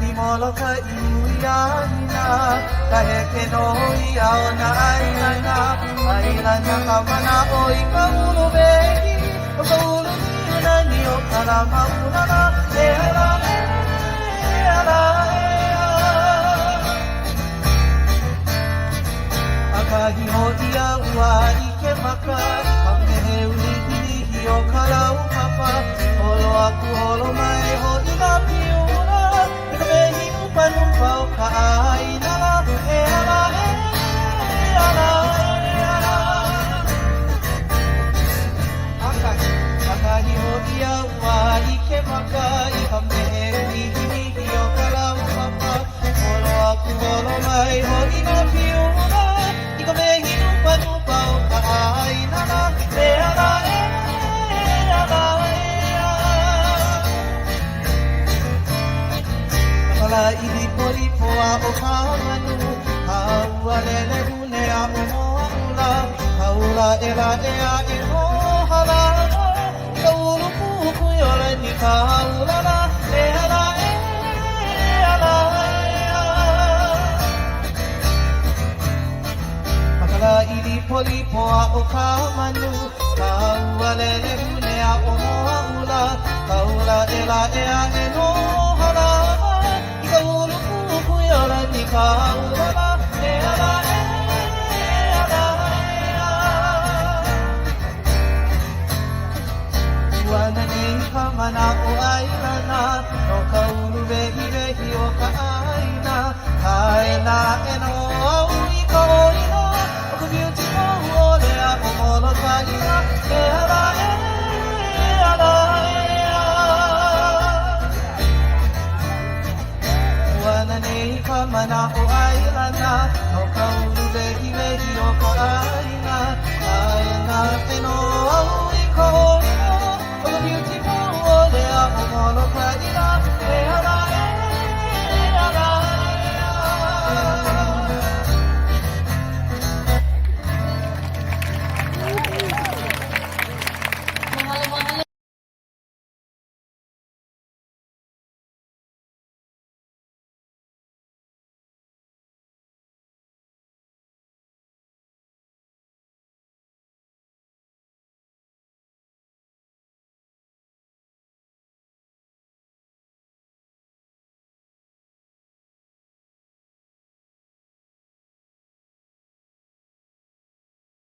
ni moloka iuiana kaheke no ia ona ailana ailana kamana o i kaulu behi o kaulu niuna ni o kalama unana e ala e ala akahi ho ia ua i ke maka kamehe ulihi o kalau papa holo aku holo mai ho i na piura i ka mehi upanu pau ka ainala e ala e ala e ala akahi ho ia ua i ke maka i ka mehe ulihi o kalau papa holo aku holo mai ho i na piura i ka mehi upanu pau ka ainala e ala e Kala ili poli poa o kamanu Haua lele hune a o moa ula Haula ela ea e ho halana Ika ulu puku yole ni ka haulana E ala e ala ea Kala ili poli poa o kamanu Haua lele hune a o moa ula Haula ela ea e ho halana Yora ni kaulana e ala e ala Wana ni kamana o ailana no kaulu vehi vehi o ka aina Kaena e no au I ka oina o ka beauty o lea o molo taina e ala e ala Wana nei ka mana o ailana no kaulu vehi vehi o ka aina Aina e no